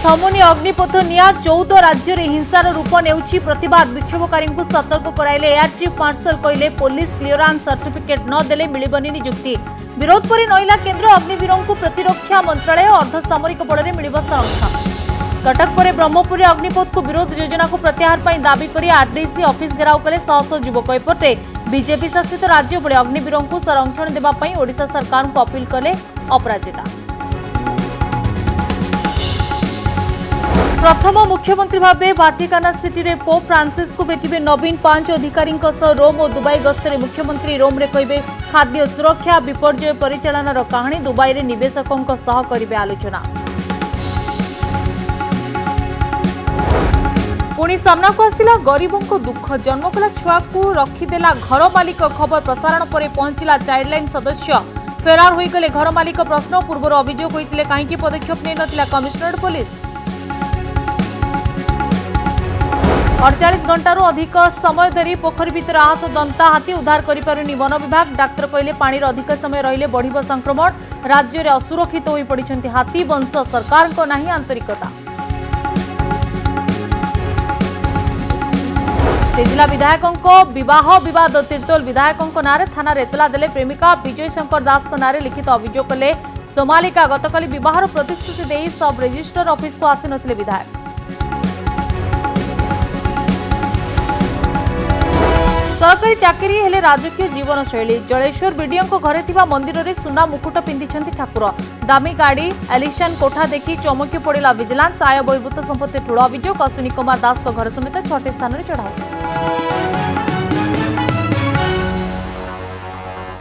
थमुनी अग्निपथ निया 14 राज्य में हिंसार रूप नेउछि प्रतिवाद विक्षोभकारी को सतर्क कराइले एयर चीफ मार्शल कहले पुलिस क्लियरेंस सर्टिफिकेट न देले मिलिबनी नियुक्ति विरोध पर नईला केन्द्र अग्निवीरों को प्रतिरक्षा मंत्रालय अर्धसामरिक बल में मिलिब संरक्षण कटक पर ब्रह्मपुर अग्निपथ को विरोध योजना को प्रत्याहार पर दाबी कर आरडीसी ऑफिस घेराव कले शह शह युवक एपटे बीजेपी शासित राज्य बड़े अग्निवीरों को संरक्षण देवाई ओडिशा सरकार को अपील कले अपराजिता। प्रथम मुख्यमंत्री भावे वाटिकाना सिटी रे पोप फ्रांसिस को भेटिबे नवीन 5 अधिकारी रोम और दुबई गस्तरे मुख्यमंत्री रोम रे कहिबे खाद्य सुरक्षा विपर्यय परिचालनार कहानी दुबई रे निवेशकों सह करिबे आलोचना। पुणी सामना को आसिला गरीबों को दुख जन्मकला छुआ को रखीदेला घर मालिक खबर प्रसारण पर पहुंचला चाइल्डलाइन सदस्य फेरार होईगले घर मालिक प्रश्न पूर्व अभियोग होइतिले काहेकि पदक्षेप नै नथिला कमिशनरेट पुलिस 48 घंटारू अधिक समय धरी पोखरी भितर आहत दंता हाथी उद्धार करिपारुनी वन विभाग डाक्तर कहले पानी अधिक समय रहिले बढ़िबो संक्रमण राज्य में असुरक्षित होई पड़िछंती हाथी वंश सरकार को नाही आंतरिकता। तेजिला विधायकों विवाह विवाद तिर्तोल विधायकों नारे थाना एतला देले प्रेमिका विजय शंकर दास नारे लिखित अभियोग कले सोमालिका गतकाली विवाहर प्रतिश्रुति देई सब रजिस्टर ऑफिस को आसी नथिले विधायक। सरकारी चाकरी हेले राजकीय जीवन शैली जलेश्वर बीडीओ घरे थिबा मंदिर रे सुना मुकुट पिंधिछंती ठाकुर दामी गाड़ी एलिशन कोठा देखि चमकी पड़िला विजिलेंस आय बहिर्भूत संपत्ति ठूल अभियोग अश्विनी कुमार दास घर समेत 6टी स्थान रे चढ़ाऊ।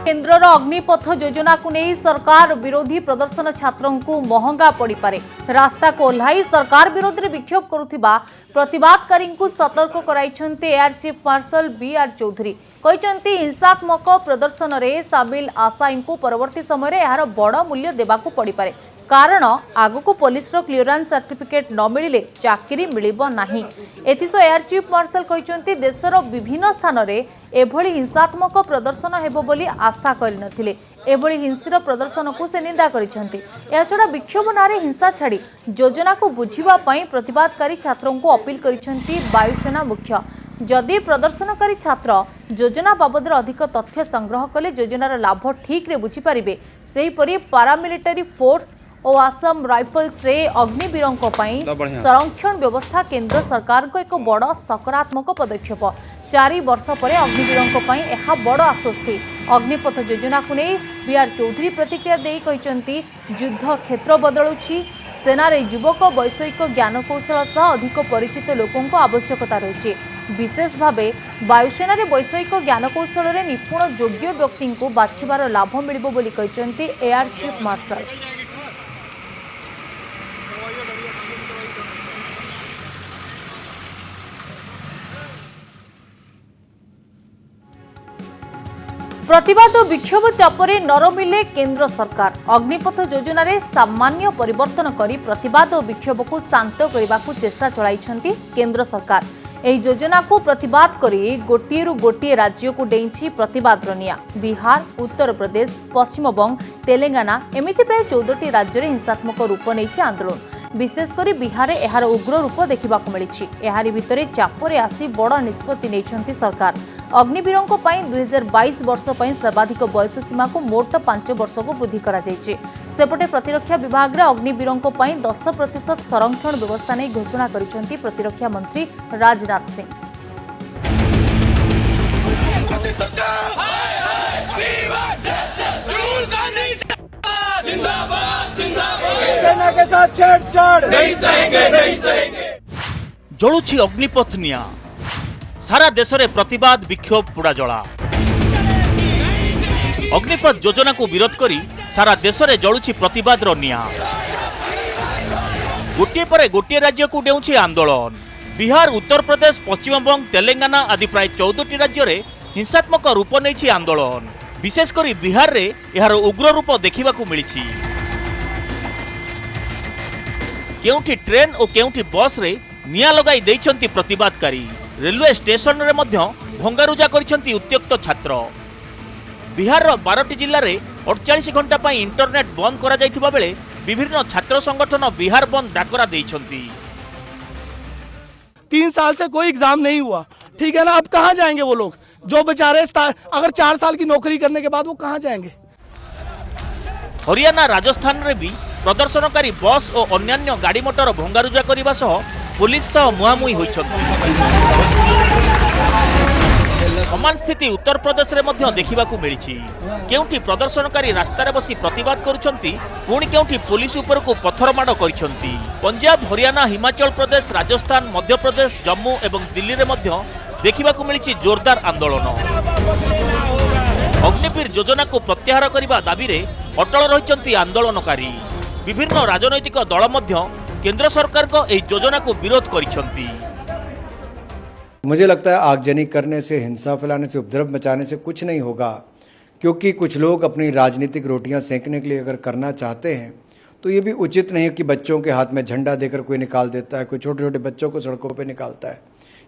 केन्द्रर अग्निपथ योजना को नहीं सरकार विरोधी प्रदर्शन छात्रों को महंगा पड़ पारे रास्ता को ओह्लाई सरकार विरोध में विक्षोभ करुथिबा प्रतिवादकारी को सतर्क कराइछन्ते air chief marshal BR Chaudhary कहते हिंसात्मक प्रदर्शन में सामिल आशायी को परवर्ती समय यार बड़ मूल्य देवाक पड़ पारे कारण आगक पुलिस क्लियरेंस सर्टिफिकेट न मिले चाकरी मिलिबो नाही। एथिसो एयर चीफ मार्शल कहते देशर विभिन्न स्थान में एभली हिंसात्मक प्रदर्शन हेबो बोली आशा करनथिले एभली हिंसर प्रदर्शन को से निंदा करिसेंती। एछडा विक्षोभ नारे हिंसा छाड़ी योजना को बुझिबा पई प्रतिवादकारी छात्रों को अपील करिसेंती वायुसेना मुख्य जदि प्रदर्शनकारी छात्र योजना बाबद अधिक तथ्य संग्रह कले योजनार लाभ ठीक रे बुझी पारिबे सेहीपरि पारामिलिटारी फोर्स और आसाम राइफल्स रे अग्निवीरों संरक्षण व्यवस्था केंद्र सरकार को एक बड़ सकारात्मक पदक्षेप 4 वर्ष पर अग्निवीरों यह बड़ आश्वस्ति अग्निपथ योजना को नहीं बीआर चौधरी प्रतिक्रिया दे कहते युद्ध क्षेत्र बदलुछि सेना रे युवक वैषयिक ज्ञानकौशल सह अधिक परिचित लोकों को आवश्यकता रही विशेष भावे वायुसेना रे वैषयिक ज्ञानकौशल रे निपुण योग्य व्यक्ति को बाछिबार लाभ मिलिबो बोली कहते एयर चीफ मार्शल। प्रतिवाद और विक्षोभ चापरे नरमिले केंद्र सरकार अग्निपथ योजना रे सामान्य परिवर्तन करी प्रतिवाद और विक्षोभ को शांत करने को चेष्टा चलाइछंती केंद्र सरकार। एही योजना को प्रतिवाद करी गोटिएरु गोटिए राज्य को डेइछि प्रतिवाद रनिया बिहार उत्तर प्रदेश पश्चिम बंग तेलंगाना एमिति प्राय 14टी राज्य में हिंसात्मक रूप नहीं आंदोलन विशेषकर बिहार में यार उग्र रूप देखा मिली एहारी भितर चापरे आसी बड़ निष्पत्ति नहीं सरकार अग्निवीरों 2022 वर्ष पर सर्वाधिक बयस सीमा को मोट 5 वर्ष को वृद्धि करा जायछि। सेपटे प्रतिरक्षा विभाग रे अग्निवीरों 10% संरक्षण व्यवस्था नहीं घोषणा करिसेंती प्रतिरक्षा मंत्री राजनाथ सिंह। सेना के साथ छेड़छाड़ नहीं सहेंगे। जलुछि अग्निपथ निया सारा देश में प्रतिवाद विक्षोभ पुड़ा जला अग्निपथ योजना को विरोध करी सारा देश में जलुछि प्रतिवाद निया गोटे पर गोटे राज्य को डेउछि आंदोलन बिहार उत्तर प्रदेश पश्चिम बंग तेलंगाना आदि प्राय 14टी राज्य में हिंसात्मक रूप नहीं आंदोलन विशेषकर बिहार रे यार उग्र रूप देखा मिली केउठी ट्रेन और केउठी बस रे निया लगाई देइछंती प्रतिवादकारी रेलवे स्टेशन रे मध्य भंगारुजा करिछंती उत्त्यक्त छात्र बिहार 12टी जिल्ला रे 48 घंटा इंटरनेट बंद करा जाइथिबा बेले विभिन्न छात्र संगठन बिहार बंद डाकरा देइछंती। 3 साल से कोई एग्जाम नहीं हुआ, ठीक है ना। अब कहाँ जाएंगे वो लोग जो बेचारे अगर 4 साल की नौकरी करने के बाद वो कहाँ जाएंगे। हरियाणा राजस्थान रे भी प्रदर्शनकारी बस और अन्यान्य गाड़ी मोटर भंगारुजा करने सह पुलिस सह मुहांमुही होइछंती। समान स्थिति उत्तर प्रदेश रे मध्य देखिबाकू मिलिछि। केउंठी प्रदर्शनकारी रास्तार बसी प्रतिवाद करुछंती, पुणी केउंठी पुलिस उपर को पत्थर माड़ करिछंती। पंजाब, हरियाणा, हिमाचल प्रदेश, राजस्थान, मध्य प्रदेश, जम्मू एवं दिल्ली रे मध्य देखिबाकू मिलिछि जोरदार आंदोलन। अग्निवीर योजना को प्रत्याहार करने दाबी रे अटल रहिछंती आंदोलनकारी। विभिन्न राजनैतिक दल मध्य केंद्र सरकार को एही योजना को विरोध करिछंती। मुझे लगता है आगजनी करने से, हिंसा फैलाने से, उपद्रव मचाने से कुछ नहीं होगा, क्योंकि कुछ लोग अपनी राजनीतिक रोटियां सेंकने के लिए अगर करना चाहते हैं तो ये भी उचित नहीं है कि बच्चों के हाथ में झंडा देकर कोई निकाल देता है, कोई छोटे छोटे बच्चों को सड़कों पे निकालता है।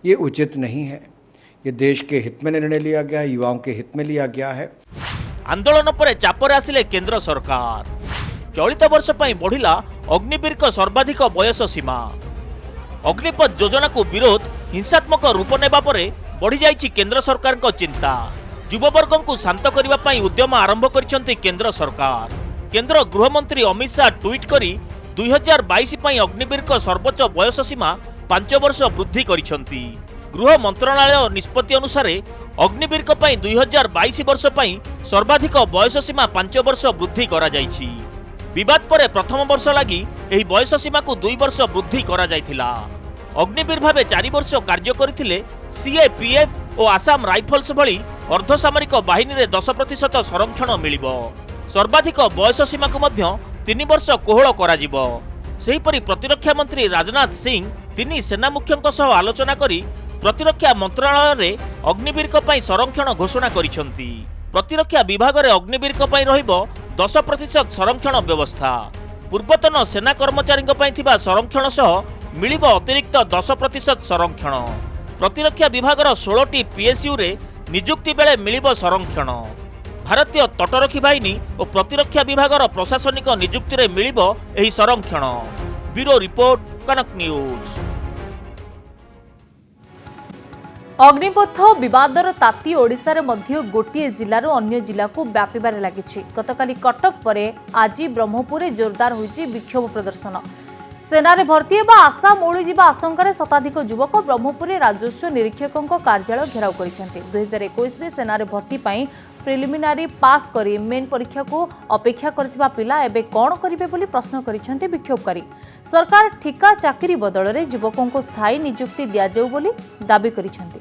ये उचित नहीं है। ये देश के हित में निर्णय लिया गया है, युवाओं के हित में लिया गया है। आंदोलन पर चापर आसिले केंद्र सरकार। चलित वर्ष पई बढ़िला अग्निवीर को सर्वाधिक बयस सीमा। अग्निपथ योजना को विरोध हिंसात्मक रूप नेबा परे बढ़ी जाइछि केंद्र सरकार को चिंता। युववर्ग को शांत करने पई उद्यम आरंभ करिसेंति केंद्र सरकार। केंद्र गृहमंत्री अमित शाह ट्वीट करी 2022 पई अग्निवीर को सर्वोच्च बयस सीमा 5 वर्ष वृद्धि करिसेंति। गृह मंत्रालय निष्पत्ति अनुसार अग्निवीर को पई 2022 वर्ष पई सर्वाधिक बयस सीमा 5 वर्ष वृद्धि करा जाइछि। विवाद परे प्रथम वर्ष लगी एही बयस सीमा को 2 वर्ष वृद्धि करा जाइथिला। अग्निवीर भावे 4 वर्ष कार्य करथिले सीएपीएफ और आसाम राइफल्स भली अर्धसामरिक बाहिनी रे 10% संरक्षण मिलिबो। सर्वाधिक बयस सीमा को मध्य 3 वर्ष कोहळ करा जिवो। सेहीपरि प्रतिरक्षा मंत्री राजनाथ सिंह 3 सेना मुख्यଙ୍କ सह आलोचना करी प्रतिरक्षा मंत्रालय रे अग्निवीर को पई संरक्षण घोषणा करिसंती। प्रतिरक्षा विभाग रे अग्निवीर को पई रहिबो 10% संरक्षण व्यवस्था। पूर्वतन सेना कर्मचारी पई थिबा संरक्षण सह मिलिबो अतिरिक्त 10% संरक्षण। प्रतिरक्षा विभागर 16टी पीएसयू रे नियुक्ति बेले मिलिबो संरक्षण। भारतीय तटरक्षी बाहिनी और प्रतिरक्षा विभागर प्रशासनिक नियुक्ति रे मिलिबो एही संरक्षण। ब्यूरो रिपोर्ट, कनक न्यूज। अग्निपथ विवादर ताती ओडिशार मध्य गोटे जिल्लाରୁ अन्य जिल्लाକୁ व्यापिबार लागिछि। गतकाली कटक परे आज ब्रह्मपुर जोरदार होइछि विक्षोभ प्रदर्शन। सेनारे भर्ती हेबा आशा मोड़ी जिबा आशंकार शताधिक युवक ब्रह्मपुर राजस्व निरीक्षक कार्यालय घेराव करिसेंति। 2021 रे सेनारे भर्ती पई प्रिलिमिनारी पास करी मेन परीक्षा को अपेक्षा करथिबा पिला एबे कोन करिवे बोली प्रश्न करिसेंति विक्षोभकारी। सरकार ठिका चाकरी बदल रे युवकों को स्थायी नियुक्ति दिया जाऊ बोली दाबी करिसेंति।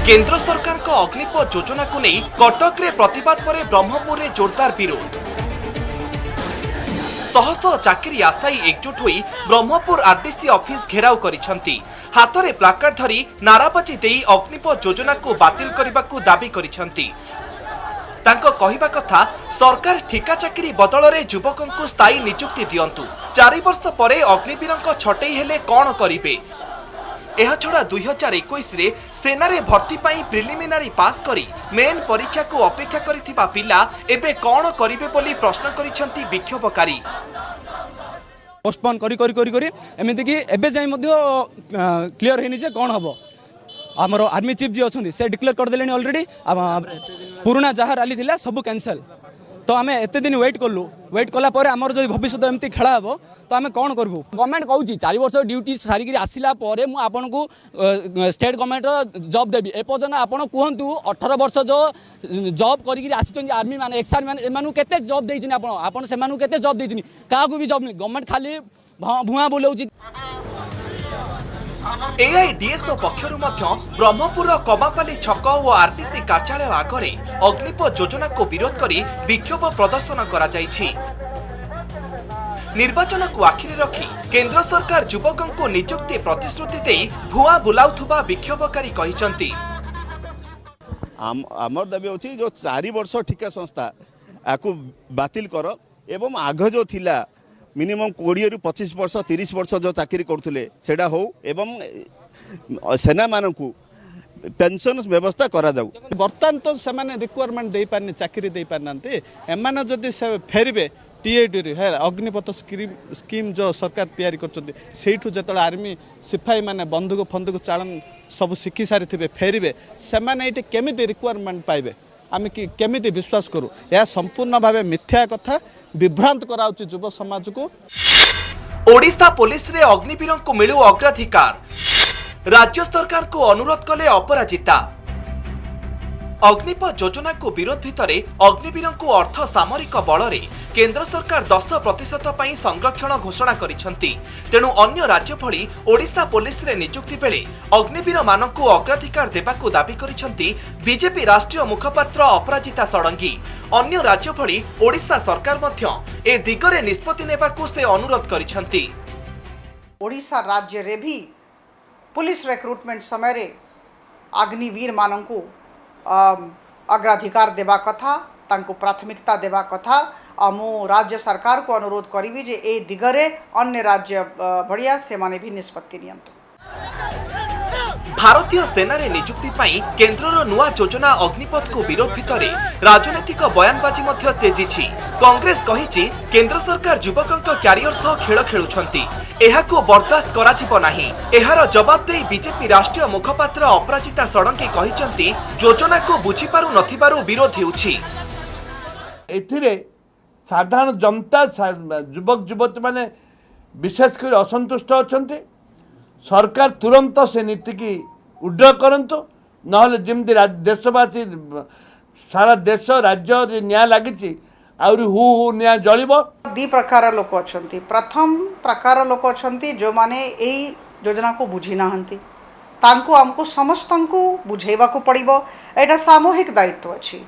केंद्र सरकार का अग्निपथ योजना को नहीं कटक रे प्रतिवाद पर ब्रह्मपुर रे जोरदार विरोध। शह शह चाकरी आशायी एकजुट होई ब्रह्मपुर आरटीसी ऑफिस घेराव करिसंती। हाथ में प्लाकार्ड धरी नाराबाजी देई अग्निपथ योजना को बातिल करबाकू दाबी करिसंती। तांको कहिबा कथा सरकार ठिका चाकरी बदल रे युवकों को स्थायी नियुक्ति दियंतु। 4 वर्ष परे अग्निवीरंक छटई हेले कोन करिवे। यह छड़ा 2021 रे सेनारे भर्ती पाई प्रिलिमिनारी पास करी मेन परीक्षा को अपेक्षा करिथिबा पिला एबे कोन करिवे बोली प्रश्न करिसंती विक्षोभकारी। पोस्टपोन करी करी करी करी एमिति कि एबे जाई मध्य क्लियर हेनी जे कोन हबो। हमरो आर्मी चीफ जी अछंती से डिक्लेयर कर देलेनी ऑलरेडी। पुराना जहा रैली थिला सब कैंसल। तो आम एते दिन वेट कलु। वेट कला पर आमर जो भविष्य एमती खेला हे तो आम कौन करूँ। गवर्नमेंट कहूँ 4 वर्ष ड्यूटी सारिक आसला आपन को स्टेट गवर्नमेंट जॉब देवी। एपर्तन आप कहतु 18 वर्ष जो जॉब कर आर्मी मान एक्स आर्मी मान एम के जॉब देती आपन से केते जॉब देती क्या भी जॉब नहीं। गवर्नमेंट खाली भुआ बुलाऊँ। एआईडीएसओ पक्षरु मध्य ब्रह्मपुर कबापाली छक और आरटीसी कार्यालय आगरे अग्निपथ योजना को विरोध करी विक्षोभ प्रदर्शन करा जायछि। निर्वाचन को आखिरी रखी केंद्र सरकार युवकों को नियुक्ति प्रतिश्रुति देई भुआ बुलाउथुबा विक्षोभकारी कहिसंती। आमर दाबी अछि जो 4 वर्ष ठिका संस्था आकु बातिल कर एवं आग जो थिला मिनिमम 20 रु 25 वर्ष 30 वर्ष जो चाकरी करथुले सेडा हो एवं सेना मानकु पेंशन व्यवस्था करा जाऊ। बर्तमान तो से रिक्वायरमेंट दे पारनी चाकरी दे पारना एम जदि फेरबे टीएडी है अग्निपथ स्कीम जो सरकार तैयारी कर जो आर्मी सिपाही माने बंदूक फंदूक चालन सब शिखी सारी थे फेरबे से केमी रिक्वायरमेंट पाइबे आम केमी विश्वास करूँ यह संपूर्ण भाव मिथ्या कथा विभ्रांत कराउछि युव समाज को। ओडिशा पुलिस रे अग्निवीर को मिलू अग्राधिकार राज्य सरकार को अनुरोध कले अपराजिता। अग्निपथ योजना को विरोध भितर अग्निवीर को अर्थ सामरिक बल रे केंद्र सरकार 10% पई संरक्षण घोषणा करिसंती। तेणु अन्य राज्य भली ओडिशा पुलिस रे नियुक्ति बेले अग्निवीर मानकु अग्राधिकार देबाकू दाबी करिसंती बीजेपी राष्ट्रीय मुखपात्र अपराजिता षडंगी। अन्य राज्य भली ओडिशा सरकार मध्य ए दिगरे निष्पत्ति नेबाकू से अनुरोध करिसंती। ओडिशा राज्य रे भी पुलिस रिक्रुटमेंट समय रे अग्निवीर मानकु अग्राधिकार देवा कथा तांको प्राथमिकता देवा कथा मु राज्य सरकार को अनुरोध करी जे ए दिगरे अन्य राज्य बढ़िया से माने भी निष्पत्ति नियंत्रण। भारतीय सेना रे नियुक्ति पाई केंद्रर नुआ योजना अग्निपथ को विरोध भितर राजनैतिक बयानबाजी मध्य तेजिछि। कांग्रेस कहिछि केंद्र सरकार युवकंक क्यारियर सह खेल खेलुछंती एहाको बर्दाश्त कराजिबो नाही। एहार जवाब देई बीजेपी राष्ट्रीय मुखपात्र अपराजिता षडंगी कहिसंती योजना को बुझी पारु नथिबारु विरोध हेउछि। एथिरे साधारण जनता युवक युवती माने विशेषकर असंतुष्ट अछंती। सरकार तुरंत से नीति की उड्र करंतु नहले जेमती देशवासी सारा देश राज्य न्याय लगी आउरी हु न्याय जलिबो। दी प्रकार लोक अछंती। प्रथम प्रकार लोक अछंती जो माने एई योजना को बुझी नाहंती तांको हमको समस्तंको बुझेबा को पड़िबो। एटा सामूहिक दायित्व अछि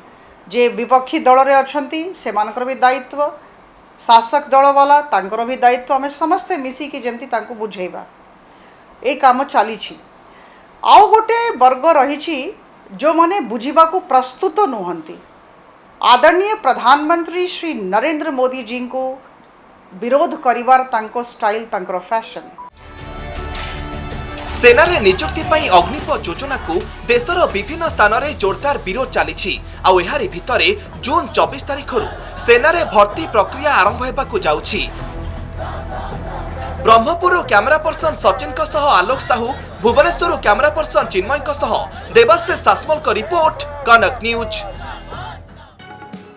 जे विपक्षी दल रे अछंती सेमानकर भी दायित्व शासक दल वाला तांकर भी दायित्व आमे समस्ते मिसी कि जेमती तांको बुझेबा ए काम चली। आउ गोटे वर्ग रही जो माने बुझीबा को प्रस्तुत नुहंती। आदरणीय प्रधानमंत्री श्री नरेंद्र मोदी जी को विरोध करिवार तांको स्टाइल तांकर फैशन। सेना रे नियुक्ति पाई अग्निपथ योजना को देशर विभिन्न स्थान रे जोरदार विरोध चली। आउ एहारी भितरे जून 24 तारिख रु सेना रे भर्ती प्रक्रिया आरंभ हेबाकू जाउछि। ब्रह्मपुर कैमरा पर्सन सचिन सह आलोक साहू, भुवनेश्वर कैमरा पर्सन चिन्मय सह देवाशीष सासमल का रिपोर्ट, कनक न्यूज।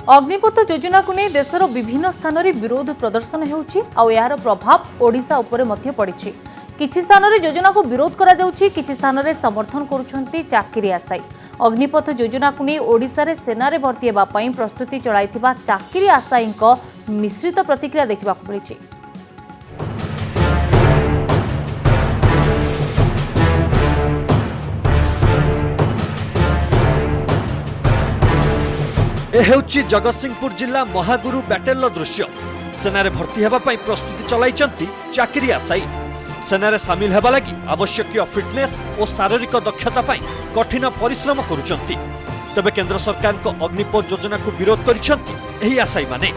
अग्निपथ योजना को नहीं देशर विभिन्न स्थान में विरोध प्रदर्शन होउछि आ यार प्रभाव ओडिशा उपरे मध्य पड़िछि। किछि स्थान में योजना को विरोध करा जाउछि, किछि स्थान में समर्थन करुछंती चाकरी आशायी। अग्निपथ योजना को नहीं ओडिशा रे सेना रे भर्ती हेबा पई प्रस्तुति चलाइथिबा चाकरी आशायीक मिश्रित प्रतिक्रिया देखिबा मिलिछि। एहेउची जगतसिंहपुर जिला महागुरु बैटेल दृश्य। सेना भर्ती हेबा पई प्रस्तुति चलाइचंती चाकरी आशायी। सेना सामिल हेबा लगी आवश्यक फिटनेस और शारीरिक दक्षता पई कठिन परिश्रम करुचंती। तबे केंद्र सरकार को अग्निपथ योजना को विरोध करिसंती एही आशायी माने।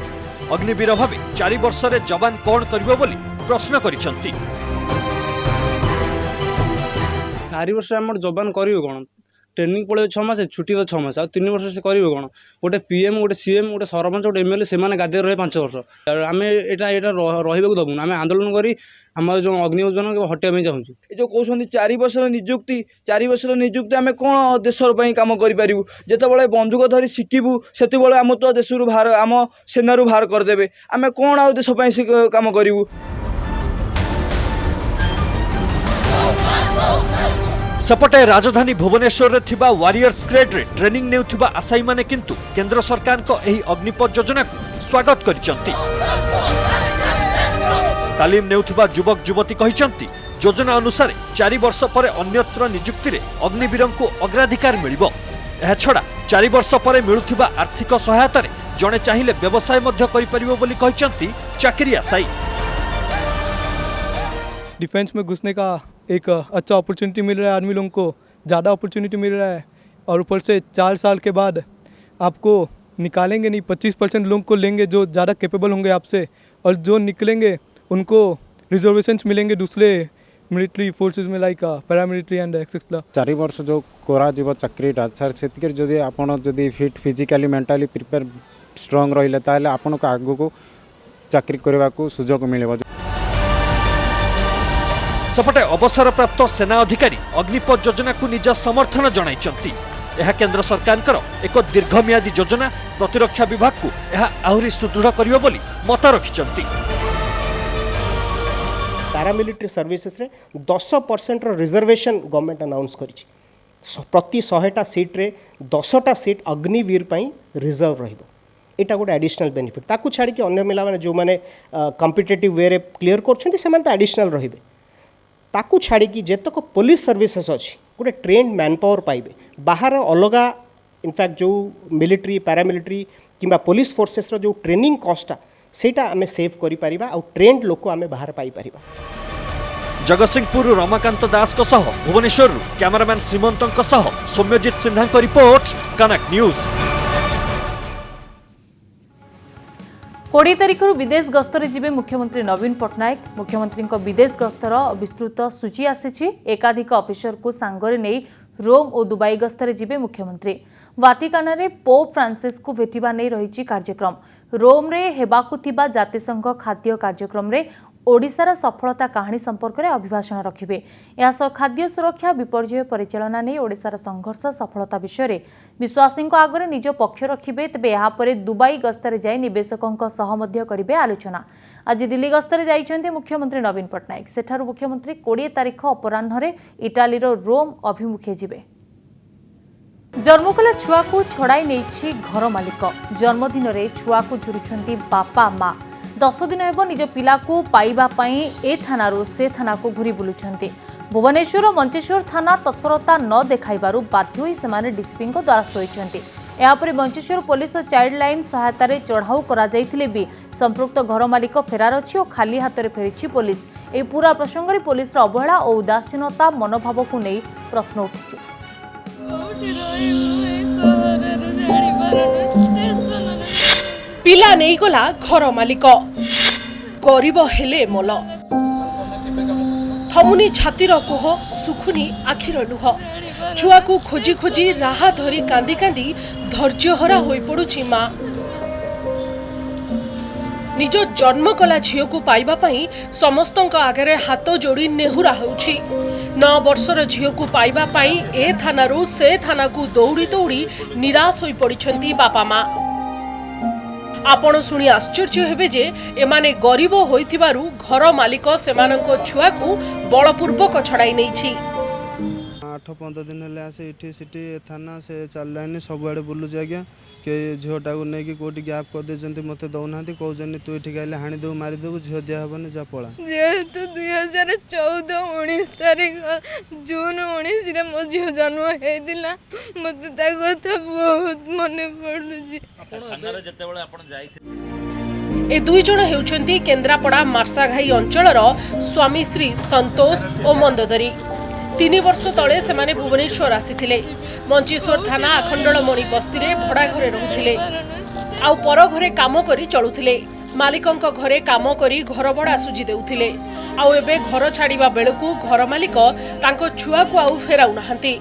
अग्निवीर भावे 4 वर्ष रे जवान कोन करिवो बोली प्रश्न करिसंती। 4 वर्ष हमर जवान करिवो कोन? ट्रेनिंग पड़े 6 मास, छुट्टी तो 6 मास, 3 वर्ष से करेंगे कौन? गोटे पीएम, गोटे सीएम, गोटे सरपंच, गोटे एमएलए से गादी रहे 5 वर्ष। आम यहाँ रही दबुन, आम आंदोलन करी आम जो अग्नि योजना हटाइबा चाहूँ। जो कहते 4 वर्ष नियुक्ति, 4 वर्ष नियुक्ति आम कौन देशर कम करूँ? जिते बंदूक धरी शिखु से आम तो देश बाहर आम सेना बाहर करदे, आम कौन आ देश कम करूँ? सेपटे राजधानी भुवनेश्वर रे थिबा वारियर्स ग्रेड रे ट्रेनिंग नेउथिबा आशायी माने किंतु केंद्र सरकार को एही अग्निपथ योजना को स्वागत करिसंती। तालीम नेउथिबा युवक युवती कहिसंती योजना अनुसार 4 वर्ष पर अन्यत्र नियुक्ति रे अग्निवीर को अग्राधिकार मिलिबो। एहा छडा 4 वर्ष पर मिलुथिबा आर्थिक सहायता रे जणे चाहिले व्यवसाय मध्य करि परिबो बोली कहिसंती चाकरी आशायी। डिफेंस में घुसने का एक अच्छा अपॉर्चुनिटी मिल रहा है, आर्मी लोगों को ज़्यादा अपॉर्चुनिटी मिल रहा है और ऊपर से 4 साल के बाद आपको निकालेंगे नहीं, 25% लोगों को लेंगे जो ज़्यादा कैपेबल होंगे आपसे, और जो निकलेंगे उनको रिजर्वेशंस मिलेंगे दूसरे मिलिट्री फोर्सेस में लाइक पैरामिलिट्री एंड एक्सेट्रा 4 वर्ष जो करा जीव चाकरीटा सर से जदि आपण जदि fit physically mentally prepare strong रहिले ताले आपण को आगु को चाकरी करबा को सुजोग मिलेबो। सेपटे अवसरप्राप्त सेना अधिकारी अग्निपथ योजना को निज समर्थन जणाइछंती। यह केंद्र सरकार एक दीर्घमियादी योजना प्रतिरक्षा विभाग को यह आहुरी सुदृढ़ करियो बोली मत रखिछंती। पैरामिलिट्री सर्विसेस रे 10% रिजर्वेशन गवर्नमेंट अनाउंस करिछि। प्रति 100टा सीट रे 10टा सीट अग्निवीर पई रिजर्व रहिबो। एटा गोटे एडिशनल बेनिफिट ताकू छाड़ी कि अन्य मिला माने जो माने कॉम्पिटिटिव वे रे क्लियर करछंती से माने तो एडिशनल रहिबे। ताकू छाड़ी कि जेतक पुलिस सर्विसेस अछि गोटे ट्रेन्ड मैन पावर पाइबे। बाहर अलगा इनफैक्ट जो मिलिट्री पैरामिलिट्री किंबा पुलिस फोर्सेस रो जो ट्रेनिंग कॉस्टा सेटा आमे सेव करि परिबा और ट्रेन्ड लोक आमे बाहर पाई परिबा। जगतसिंहपुर रमाकांत दास को सह भुवनेश्वर कैमरामैन श्रीमंत सह सौम्यजित सिन्हा को रिपोर्ट कनेक्ट न्यूज। 20 तारिख विदेश गस्तरे जिबे मुख्यमंत्री नवीन पट्टनायक। मुख्यमंत्री विदेश गस्तर विस्तृत सूची आसी। एकाधिक ऑफिसर को सांगरे नहीं रोम और दुबई गस्तरे जिबे मुख्यमंत्री। वाटिकान रे पोप फ्रांसिस को भेटिबा नहीं रही कार्यक्रम। रोम रे हेबाकु थिबा जातिसंघ खाद्य कार्यक्रम रे ओडिशार सफलता कहानी संपर्क में अभिभाषण रखिबे। यासह खाद्य सुरक्षा विपर्यय परिचालना नहीं ओडिशार संघर्ष सफलता विषय विश्वासी आगे निज पक्ष रखिबे। तेबे यहाँ पर दुबई गस्तरे जाई निवेशकों सह मध्य करिबे आलोचना। आज दिल्ली गस्तरे जाइछन्ते मुख्यमंत्री नवीन पट्टनायक। सेठारु मुख्यमंत्री 20 तारिख अपराह्न इटालीर रोम अभिमुखे जिबे। जन्म कला छुआ को छड़ाई नहीं घर मालिक। जन्मदिन रे छुआ को झुरुछन्ती बापा माँ। 10 दिन हेब निज पिला को पाइबा पई ए थानारू से थाना को घुरी बुलुछन्ती। भुवनेश्वर और मंचेश्वर थाना तत्परता न देखाइबारु बाध्य होई सेमाने डीसीपी को द्वारस्थ होइछन्ती। यापर मंचेश्वर पुलिस और चाइल्ड लाइन सहायता रे चढ़ाऊ करा जाइथिले भी संपृक्त घर मालिक फेरार अछि और खाली हाथ रे फेरिछि पुलिस। ए पूरा प्रसंग रे पुलिस रा अवहेला और उदासीनता मनोभाव को नहीं प्रश्न उठिछि। पिला नहीं गला घर मालिक गरीब हेले मोल थमुनी छातीर कोह सुखुनी आखिर लुह। छुआ को खोजी खोजी राहा धरी कांदी कांदी धैर्यहरा होई पड़ुछि माँ। निज जन्म कला झील को पाइबा पई समस्तक आगे हाथ जोड़ी नेहुरा होउछि। 9 वर्षर झील को पाइबा पई ए थानारू से थाना को दौड़ी दौड़ी निराश होई पड़िछन्ती बापा माँ। आपण शुणी आश्चर्य हेबे जे एमाने गरीब होइथिबारु घर मालिक सेमानक छुआ को बलपूर्वक छड़ाई नैछि। 8-15 दिन हेले आसे इठी सिटी थाना से चाल लाइन सब आड़े बुलु आज्ञा के झीटा को नहीं कि कोटी गैप कर देजंती मते दउना कहउजनी तू इठी गाइले हाणी देबू मारी देबू झील दिया हबनी जा पळा। जेहेतु 2014-19 तारिख जून 19 रे मो झील जन्म हेदिला मते ता कथा बहुत मने पडुजी। थाना रे जतेबेले आपण जाइथे ए दुई जण हेउचंती केन्द्रापड़ा मार्साघाई अंचलर स्वामी श्री संतोष और मंदोदरी। 3 वर्ष तले सेमाने भुवनेश्वर आसीथिले। मंचेश्वर थाना आखंडलमणि बस्ती रे भड़ा घरे रहुथिले आउ पर घरे काम करी चलुथिले। मालिकंक घरे काम करी घर भड़ा सुझी देउथिले। आउ एबे घर छाड़िबा बेलकु घर मालिक तांको छुआ को आउ फेराउ नाहंती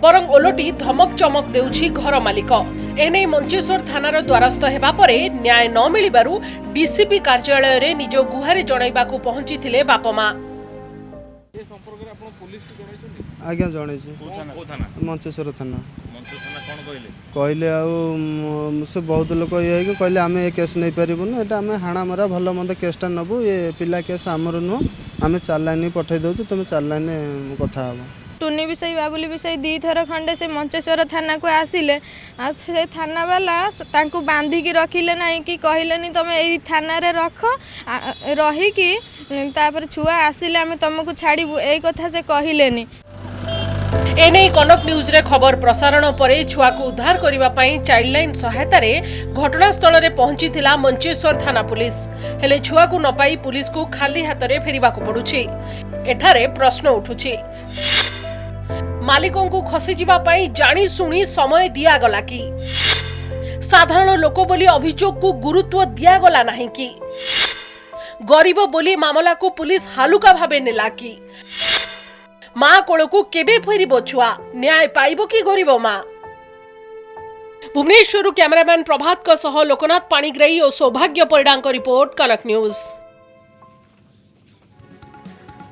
बरं ओलटी धमक चमक देउछि घर मालिक। एने मंचेश्वर थानार द्वारस्थ हेबा परे न्याय न मिलिबारु डीसीपी कार्यालय रे निज गुहारे जणाइबा को पहुंचीथिले बापा माँ। आज्ञा जन मंचेश्वर थाना कहले से बहुत लोक ये कहले आम ए केस नहीं पारूँ एटा आम हाणा मरा भल मंद केसटा नबू ये पिला केस आमर नुह आम चार लाइन पठे दौचु तुम चार लाइन कथा हम। टुनी विषय बाबुली विषय 2 थर खंडे से मंचेश्वर थाना को आसिले से थाना वाला तांको बांधिकी रखिले नहीं कि कहले तुम यही थाना रे रख रही कि तापर छुआ आसिले आम तुमको छाड़बू यही कथा से कहलेनी। एने कनक न्यूज रे खबर प्रसारण परे छुआ को उद्धार करिबा पई चाइल्ड लाइन सहायता रे घटनास्थल रे पहुंची थिला मंचेश्वर थाना पुलिस। हेले छुआ को न पाई पुलिस को खाली हाथ रे फेरिबा को पडुछि। एठारे प्रश्न उठुछि मालिकों को खसी जिबा पई जानी सुनी समय दिया गला कि साधारण लोक बोली अभियोग को गुरुत्व दिया गला नहीं कि गरीब बोली मामला को पुलिस हालुका भावे नेला कि मां कोल को केबे फेरिबो छुआ न्याय पाइबो कि गरीब मां। भुवनेश्वर कैमरामैन प्रभात का सह लोकनाथ पाणिग्राही और सौभाग्य परिडांक रिपोर्ट कनक न्यूज।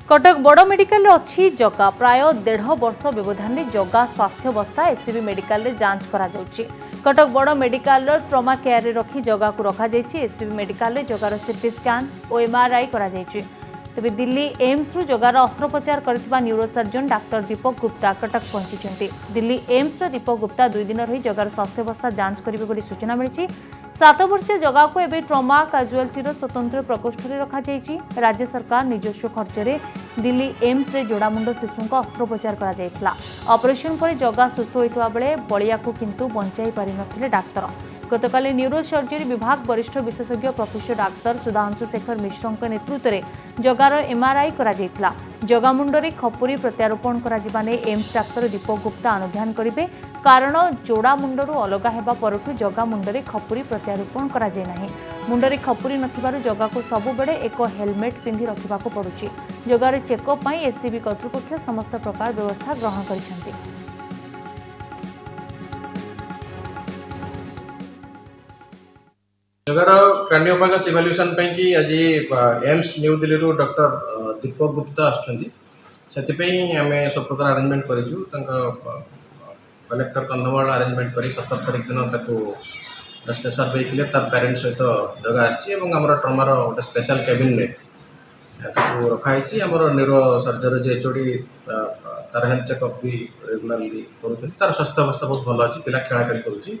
कटक बड़ मेडिकल अच्छी जगह प्राय 1.5 वर्ष व्यवधान में जगह स्वास्थ्य अवस्था एससीबी मेडिकल रे जांच करा जाउची। कटक बड़ मेडिकल ट्रमा केयर रे रखी जगह को रखा जाइछि। एससीबी मेडिकल रे जगार सीटी स्कैन और एमआरआई करा जाइछि। तेबे दिल्ली एम्स रु जगार अस्त्रोपचार करथिबा न्यूरोसर्जन डाक्टर दीपक गुप्ता कटक पहुंची। दिल्ली एम्स रे दीपक गुप्ता 2 दिन रही जगार स्वास्थ्य अवस्था जांच करिवे बोली सूचना मिली। 7 वर्षीय जगह को एवं ट्रमा काजुआलिटीर स्वतंत्र प्रकोष्ठ में रखा जाइछि। राज्य सरकार निजस्व खर्च में दिल्ली एम्स रे जोड़ामुंड शिशु अस्त्रोपचार करा जायथिला। ऑपरेशन पर जगह सुस्थ होइतबा बेले बलिया को किंतु बंचाई पारि नथिले डाक्टर। गतकाली न्यूरोसर्जरी विभाग वरिष्ठ विशेषज्ञ प्रोफेसर डाक्टर सुधांशु शेखर मिश्र नेतृत्व में जगार एमआरआई करा जायथिला। जगा मुंडरे खपुरी प्रत्यारोपण करा जिबा ने एम्स डाक्टर दीपक गुप्ता अनुध्यान करिवे। कारण जोड़ा मुंडरू अलग हेबा परठू जगा मुंडरे खपुरी प्रत्यारोपण करा जाय नाही। मुंडरे खपुरी नथिबारु जगा को सबु बेले एक हेलमेट पिंधि रखिबा को पड़ुची। जगार चेकअप पई एससीबी कर्तृपक्ष समस्त प्रकार व्यवस्था ग्रहण करिसेंती। जगार क्रानियोपागस इवैल्यूएशन पे कि आज एम्स न्यू दिल्ली रो डॉक्टर दीपक गुप्ता आछंती सेतिपई हमें सब प्रकार अरेंजमेंट करिजु कलेक्टर कंधमाल अरेंजमेंट करी 17 तारिख दिन ताको स्पेशल वेहिकल तार पेरेंट्स सहित जगह आछि एवं हमर ट्रमार गोटे स्पेशल केबिन में ताको रखाइछि। हमर न्यूरो सर्जरी जे एचओडी तार हेल्थ चेकअप भी रेगुलरली करूछन। तार स्वास्थ्य अवस्था बहुत भल अछि। पिला खेला करी करूछि।